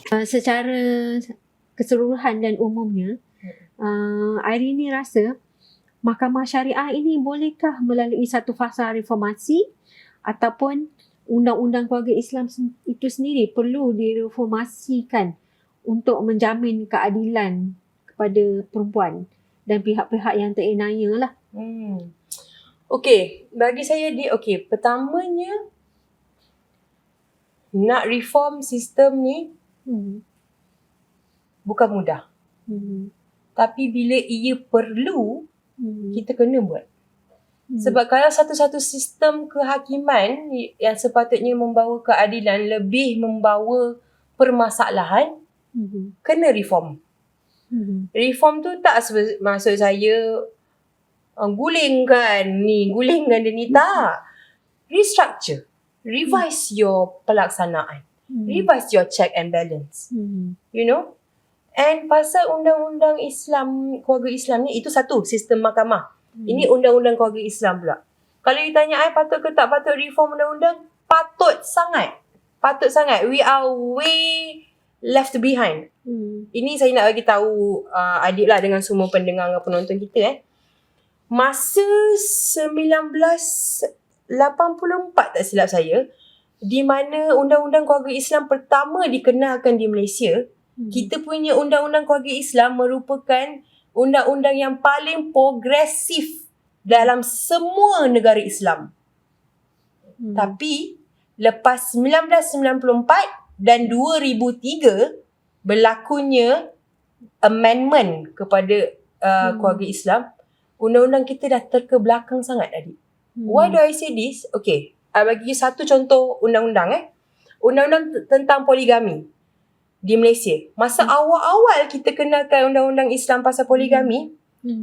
Secara keseluruhan dan umumnya, Airini rasa Mahkamah Syariah ini bolehkah melalui satu fasa reformasi ataupun undang-undang keluarga Islam itu sendiri perlu direformasikan untuk menjamin keadilan kepada perempuan dan pihak-pihak yang terenaya lah. Okey, bagi saya pertamanya nak reform sistem ni bukan mudah. Tapi bila ia perlu, kita kena buat. Sebab kalau satu-satu sistem kehakiman yang sepatutnya membawa keadilan lebih membawa permasalahan, kena reform. Reform tu tak maksud saya gulingkan dia ni, tak. Restructure. Revise your pelaksanaan. Revise your check and balance. You know? And pasal undang-undang Islam, keluarga Islam ni, itu satu, sistem mahkamah. Ini undang-undang keluarga Islam pula. Kalau you tanya patut ke tak patut reform undang-undang, patut sangat. Patut sangat. We are way left behind. Ini saya nak bagi tahu adik lah dengan semua pendengar dan penonton kita. Masa 1984 tak silap saya, di mana undang-undang keluarga Islam pertama dikenalkan di Malaysia, kita punya undang-undang keluarga Islam merupakan undang-undang yang paling progresif dalam semua negara Islam. Tapi lepas 1994 dan 2003 berlakunya amendment kepada keluarga Islam, undang-undang kita dah terkebelakang sangat, adik. Why do I say this? Okay, bagi satu contoh undang-undang. Undang-undang tentang poligami di Malaysia. Masa awal-awal kita kenalkan undang-undang Islam pasal poligami,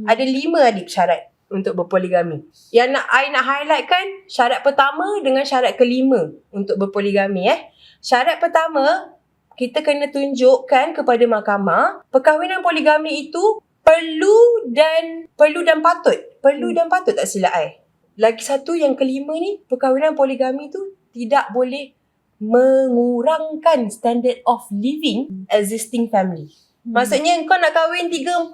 ada 5 adik syarat untuk berpoligami. Yang I nak highlightkan syarat pertama dengan syarat kelima untuk berpoligami. Syarat pertama, kita kena tunjukkan kepada mahkamah perkahwinan poligami itu perlu dan patut. Perlu dan patut tak silap I. Lagi satu yang kelima ni, perkahwinan poligami tu tidak boleh mengurangkan standard of living existing family. Maksudnya kau nak kahwin 3-4,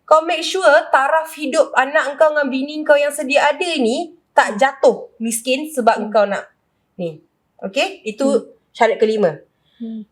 kau make sure taraf hidup anak kau dengan bini kau yang sedia ada ni tak jatuh miskin sebab kau nak ni. Okay, itu syarat kelima.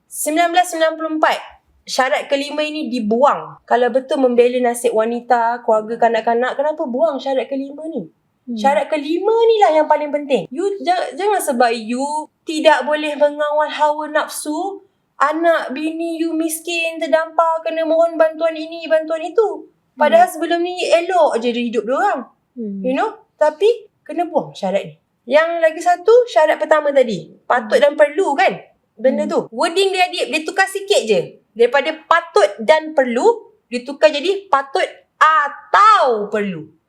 1994, syarat kelima ini dibuang. Kalau betul membela nasib wanita, keluarga, kanak-kanak, kenapa buang syarat kelima ni? Syarat kelima ni lah yang paling penting. You jangan sebab you tidak boleh mengawal hawa nafsu, anak bini you miskin, terdampar, kena mohon bantuan ini, bantuan itu. Padahal sebelum ni elok je dia hidup diorang. You know? Tapi kena buang syarat ni. Yang lagi satu, syarat pertama tadi, patut dan perlu kan? Benda tu. Wording dia tukar sikit je. Daripada patut dan perlu, dia tukar jadi patut atau perlu.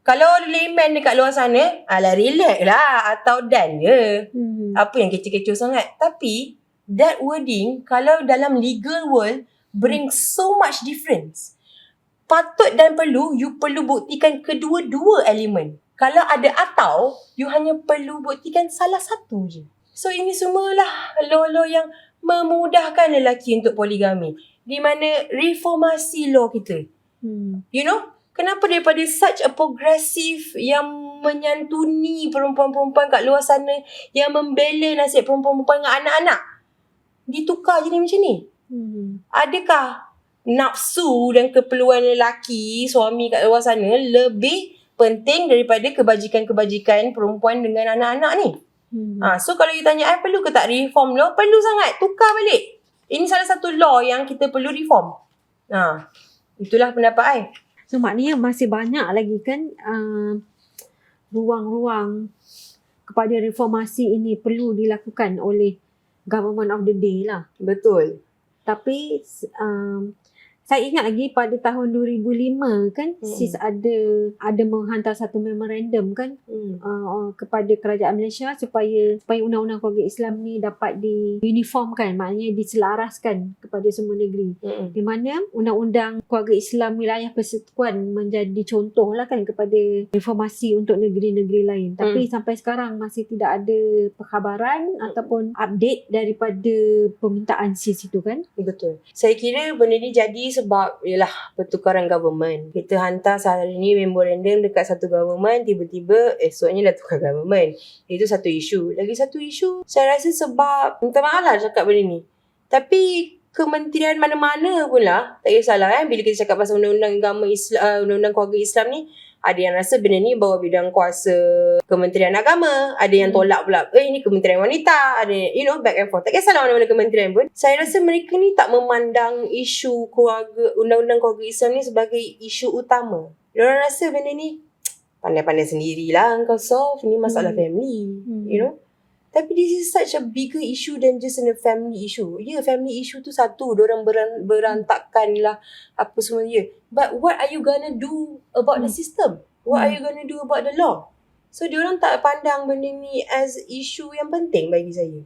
Kalau layman dekat luar sana, alah relax lah, atau dan je. Apa yang kecoh-kecoh sangat. Tapi, that wording, kalau dalam legal world, bring so much difference. Patut dan perlu, you perlu buktikan kedua-dua elemen. Kalau ada atau, you hanya perlu buktikan salah satu je. So, ini semualah law-law yang memudahkan lelaki untuk poligami. Di mana reformasi law kita. You know? Kenapa daripada such a progressive yang menyantuni perempuan-perempuan kat luar sana, yang membela nasib perempuan-perempuan dengan anak-anak, ditukar jadi macam ni? Adakah nafsu dan keperluan lelaki, suami kat luar sana lebih penting daripada kebajikan-kebajikan perempuan dengan anak-anak ni? So kalau you tanya, perlu ke tak reform law? Perlu sangat. Tukar balik. Ini salah satu law yang kita perlu reform. Itulah pendapat I. So maknanya masih banyak lagi kan ruang-ruang kepada reformasi ini perlu dilakukan oleh government of the day lah. Betul. Tapi Saya ingat lagi pada tahun 2005 kan, SIS ada menghantar satu memorandum kan kepada kerajaan Malaysia supaya undang-undang keluarga Islam ni dapat diuniformkan, maknanya diselaraskan kepada semua negeri. Di mana undang-undang keluarga Islam wilayah persekutuan menjadi contoh lah kan kepada informasi untuk negeri-negeri lain. Tapi sampai sekarang masih tidak ada perkhabaran ataupun update daripada permintaan SIS itu kan. Betul. Saya kira benda ni jadi sebab yalah pertukaran government. Kita hantar sehari ni memorandum dekat satu government, tiba-tiba esoknya dah tukar government. Itu satu isu. Lagi satu isu, saya rasa sebab, minta maaf lah cakap benda ni, tapi kementerian mana-mana pun lah, tak kisahlah bila kita cakap pasal undang-undang agama Islam, undang-undang keluarga Islam ni, ada yang rasa benda ni bawah bidang kuasa Kementerian Agama, ada yang tolak pula ini Kementerian Wanita, ada back and forth. Tak kisahlah mana-mana kementerian pun, saya rasa mereka ni tak memandang isu keluarga, undang-undang keluarga Islam ni sebagai isu utama. Diorang rasa benda ni pandai-pandai sendirilah engkau solve, ni masalah family, Tapi this is such a bigger issue than just a family issue. Family issue tu satu, diorang berantakan lah apa semua dia. But what are you gonna do about the system? What are you gonna do about the law? So diorang tak pandang benda ni as issue yang penting bagi saya.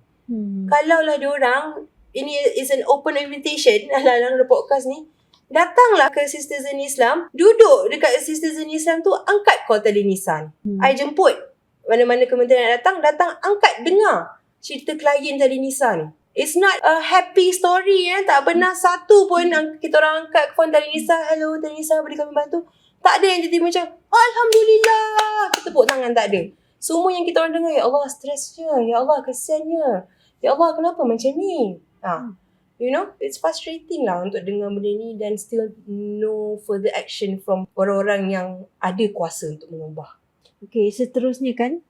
Kalaulah diorang, ini is an open invitation dalam podcast ni, datanglah ke Citizen Islam, duduk dekat Citizen Islam tu, angkat call Talinissan. I jemput. Mana-mana kementerian datang, angkat, dengar cerita klien Talinissan ni. It's not a happy story tak pernah satu pun kita orang angkat phone Talinissan, hello Talinissan, boleh kami bantu? Tak ada yang tiba-tiba macam Alhamdulillah, tepuk tangan, tak ada. Semua yang kita orang dengar, ya Allah stresnya, ya Allah kesiannya, ya Allah kenapa macam ni. It's frustrating lah untuk dengar benda ni dan still no further action from orang-orang yang ada kuasa untuk mengubah. Okey, seterusnya kan,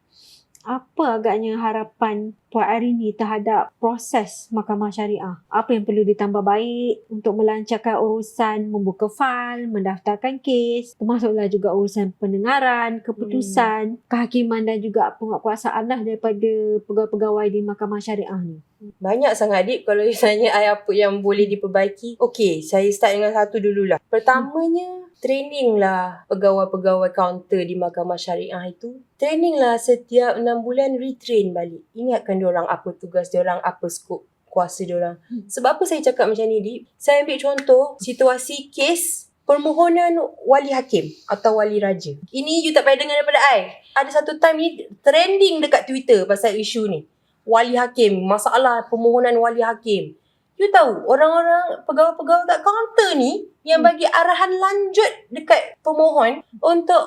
apa agaknya harapan Puan Arini terhadap proses Mahkamah Syariah? Apa yang perlu ditambah baik untuk melancarkan urusan membuka fail, mendaftarkan kes, termasuklah juga urusan pendengaran, keputusan, kehakiman dan juga penguatkuasaan lah daripada pegawai-pegawai di Mahkamah Syariah ni? Banyak sangat, Dip. Kalau tanya apa yang boleh diperbaiki. Okey, saya start dengan satu dululah. Pertamanya, training lah pegawai-pegawai kaunter di Mahkamah Syariah itu. Training lah setiap 6 bulan, retrain balik. Ingatkan diorang apa tugas diorang, apa skop kuasa diorang. Sebab apa saya cakap macam ni, Dip? Saya ambil contoh situasi kes permohonan wali hakim atau wali raja. Ini you tak payah dengar daripada I. Ada satu time ni trending dekat Twitter pasal isu ni. Wali hakim, masalah permohonan wali hakim. You tahu, orang-orang pegawai-pegawai kat kaunter ni yang bagi arahan lanjut dekat pemohon untuk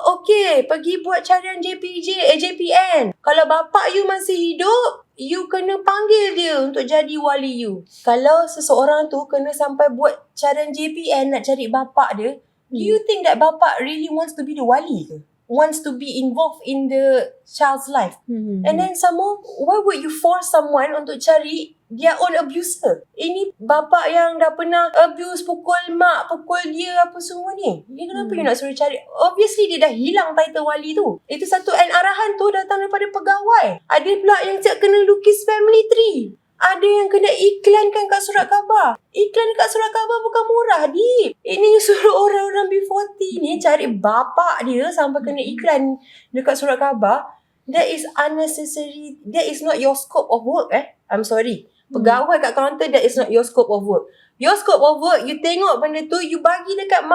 pergi buat carian JPN. Kalau bapak you masih hidup, you kena panggil dia untuk jadi wali you. Kalau seseorang tu kena sampai buat carian JPN nak cari bapak dia, do you think that bapak really wants to be the wali ke? Wants to be involved in the child's life. And then some more, why would you force someone untuk cari their own abuser? Ini bapa yang dah pernah abuse, pukul mak, pukul dia, apa semua ni. Dia kenapa you nak suruh cari? Obviously dia dah hilang title wali tu. Itu satu, and arahan tu datang daripada pegawai. Ada pula yang siap kena lukis family tree. Ada yang kena iklankan kat surat khabar. Iklan dekat surat khabar bukan murah, Dip. Ini suruh orang-orang B40 ni cari bapak dia sampai kena iklan dekat surat khabar. That is unnecessary. That is not your scope of work. I'm sorry. Pegawai kat kaunter, that is not your scope of work. Your scope of work, you tengok benda tu, you bagi dekat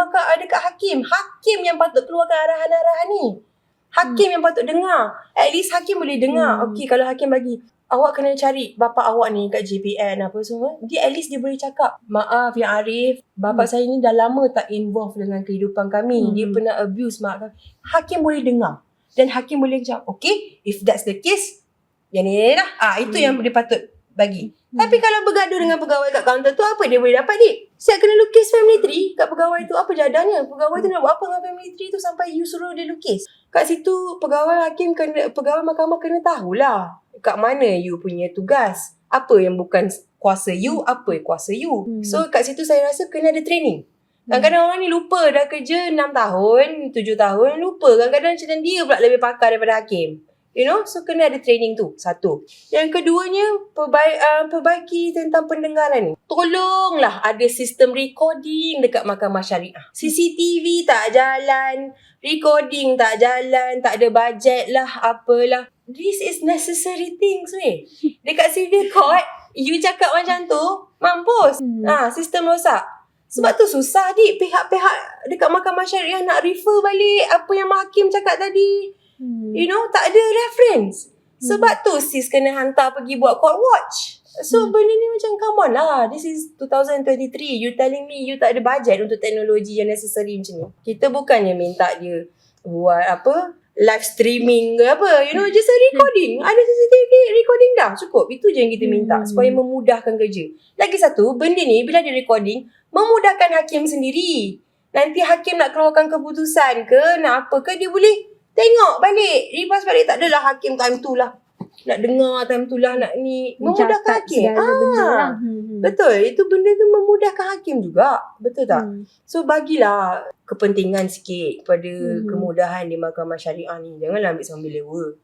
hakim. Hakim yang patut keluarkan arahan-arahan ni. Hakim yang patut dengar. At least hakim boleh dengar. Okay, kalau hakim bagi, awak kena cari bapa awak ni kat JPN apa semua. Dia at least dia boleh cakap, maaf yang Arif, bapa saya ni dah lama tak involve dengan kehidupan kami. Dia pernah abuse mak kami. Hakim boleh dengar. Dan hakim boleh cakap, okay, if that's the case, yang ni lah. Itu yang dia patut bagi. Tapi kalau bergaduh dengan pegawai kat kaunter tu, apa dia boleh dapat, Dik? Siap kena lukis family tree kat pegawai tu. Apa jadahnya? Pegawai tu nak buat apa dengan family tree tu sampai you suruh dia lukis? Kat situ, pegawai mahkamah kena tahulah kat mana you punya tugas. Apa yang bukan kuasa you, apa kuasa you. So kat situ saya rasa kena ada training. Kadang-kadang orang ni lupa dah kerja 6 tahun, 7 tahun, lupa. Kadang-kadang macam dia pula lebih pakar daripada hakim. So kena ada training tu. Satu. Yang keduanya, perbaiki tentang pendengaran ni. Tolonglah ada sistem recording dekat mahkamah syariah. CCTV tak jalan, recording tak jalan, tak ada bajet lah, apalah. This is necessary things weh. Dekat civil court, you cakap macam tu, mampus. Sistem rosak. Sebab tu susah pihak-pihak dekat mahkamah syariah nak refer balik apa yang hakim cakap tadi. Tak ada reference. Sebab tu sis kena hantar pergi buat court watch. So benda ni macam come on lah. This is 2023. You telling me you tak ada budget untuk teknologi yang necessary macam ni. Kita bukannya minta dia buat live streaming ke apa. Just a recording. Ada CCTV recording dah. Cukup. Itu je yang kita minta. Supaya memudahkan kerja. Lagi satu, benda ni bila ada recording, memudahkan hakim sendiri. Nanti hakim nak keluarkan keputusan ke, nak apa ke, dia boleh tengok balik. Reverse balik. Tak adalah hakim time tu lah. Nak dengar time tu lah. Nak ni. Memudahkan hakim. Betul. Itu benda tu memudahkan hakim juga. Betul tak? So bagilah kepentingan sikit kepada kemudahan di mahkamah syariah ni. Janganlah ambil sambil lewa.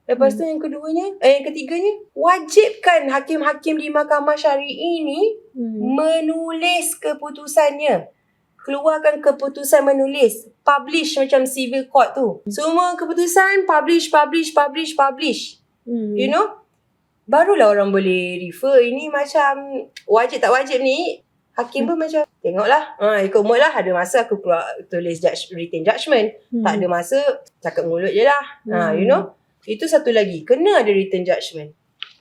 Lepas tu yang ketiganya, wajibkan hakim-hakim di mahkamah syariah ni menulis keputusannya. Keluarkan keputusan menulis. Publish macam civil court tu. Semua keputusan publish. Barulah orang boleh refer. Ini macam wajib tak wajib ni. Hakim pun macam tengoklah. Ikut mood lah. Ada masa aku keluar tulis written judgment. Tak ada masa cakap mulut je lah. Itu satu lagi. Kena ada written judgment.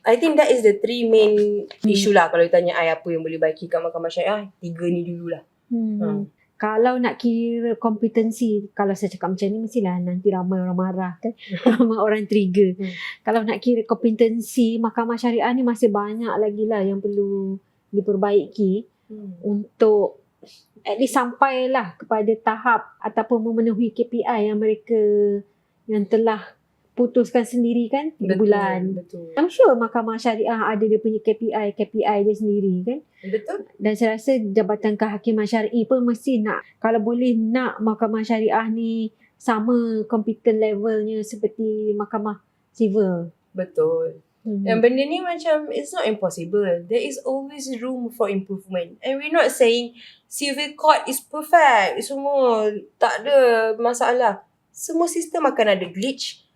I think that is the 3 main issue lah. Kalau ditanya I apa yang boleh baiki kat mahkamah syariah, 3 ni dululah. Kalau nak kira kompetensi, kalau saya cakap macam ni mestilah nanti ramai orang marah kan. Ramai orang trigger. Kalau nak kira kompetensi mahkamah syariah ni masih banyak lagi lah yang perlu diperbaiki untuk at least sampailah kepada tahap ataupun memenuhi KPI yang mereka yang telah putuskan sendiri kan 3 bulan. Betul. I'm sure mahkamah syariah ada dia punya KPI dia sendiri kan. Betul. Dan saya rasa Jabatan Kehakiman Syar'i pun mesti nak, kalau boleh nak mahkamah syariah ni sama competent levelnya seperti mahkamah civil. Betul. Dan benda ni macam it's not impossible. There is always room for improvement. And we're not saying civil court is perfect. Semua tak ada masalah. Semua sistem akan ada glitch.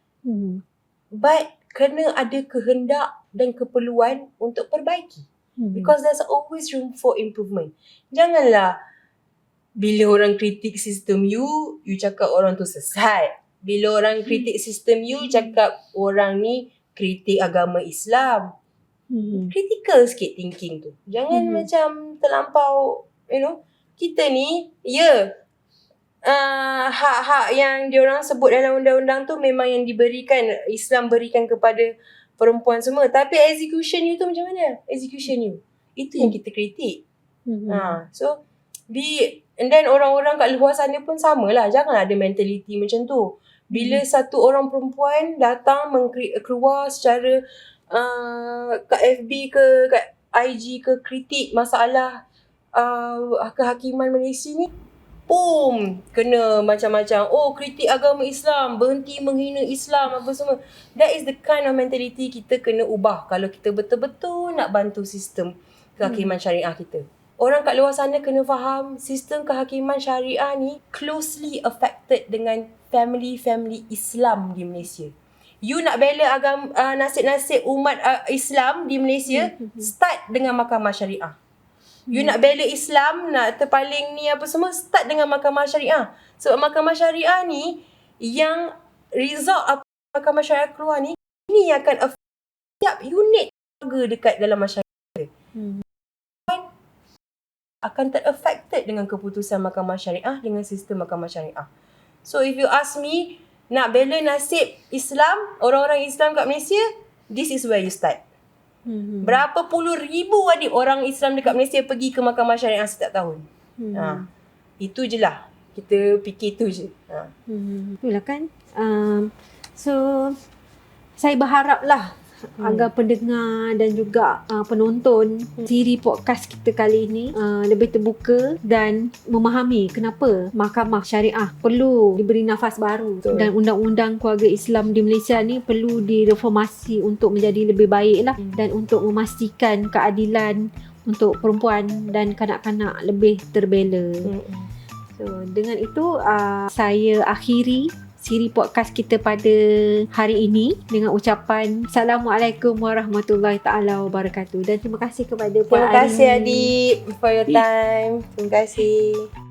But kena ada kehendak dan keperluan untuk perbaiki. Because there's always room for improvement. Janganlah bila orang kritik sistem you cakap orang tu sesat. Bila orang kritik sistem you, cakap orang ni kritik agama Islam. Critical sikit thinking tu. Jangan macam terlampau, kita ni, hak-hak yang diorang sebut dalam undang-undang tu memang yang diberikan, Islam berikan kepada perempuan semua. Tapi execution you tu macam mana? Execution you. Itu yang kita kritik. So, and then orang-orang kat luar sana pun samalah. Jangan ada mentality macam tu. Bila satu orang perempuan datang keluar secara kat FB ke, kat IG ke, kritik masalah kehakiman Malaysia ni, boom, kena macam-macam. Kritik agama Islam, berhenti menghina Islam, apa semua. That is the kind of mentality kita kena ubah kalau kita betul-betul nak bantu sistem kehakiman syariah kita. Orang kat luar sana kena faham sistem kehakiman syariah ni closely affected dengan family-family Islam di Malaysia. You nak bela agama, nasib-nasib umat Islam di Malaysia, start dengan mahkamah syariah. You nak bela Islam, nak terpaling ni apa semua, start dengan mahkamah syariah. Sebab mahkamah syariah ni, yang result apa mahkamah syariah keluar ni, ini yang akan affect setiap unit keluarga dekat dalam masyarakat. Akan ter-affected dengan keputusan mahkamah syariah, dengan sistem mahkamah syariah. So if you ask me, nak bela nasib Islam, orang-orang Islam kat Malaysia, this is where you start. Berapa puluh ribu adik orang Islam dekat Malaysia pergi ke mahkamah syariah setiap tahun. Itu je lah. Kita fikir tu je. Itulah kan. So, saya berharap lah agar pendengar dan juga penonton siri podcast kita kali ini lebih terbuka dan memahami kenapa Mahkamah Syariah perlu diberi nafas baru. Betul. Dan undang-undang keluarga Islam di Malaysia ni perlu direformasi untuk menjadi lebih baik lah, dan untuk memastikan keadilan untuk perempuan dan kanak-kanak lebih terbela. So, dengan itu saya akhiri siri podcast kita pada hari ini dengan ucapan Assalamualaikum warahmatullahi taala wabarakatuh, dan terima kasih kepada Puan Terima kasih Arini. Adik for your time. Terima kasih.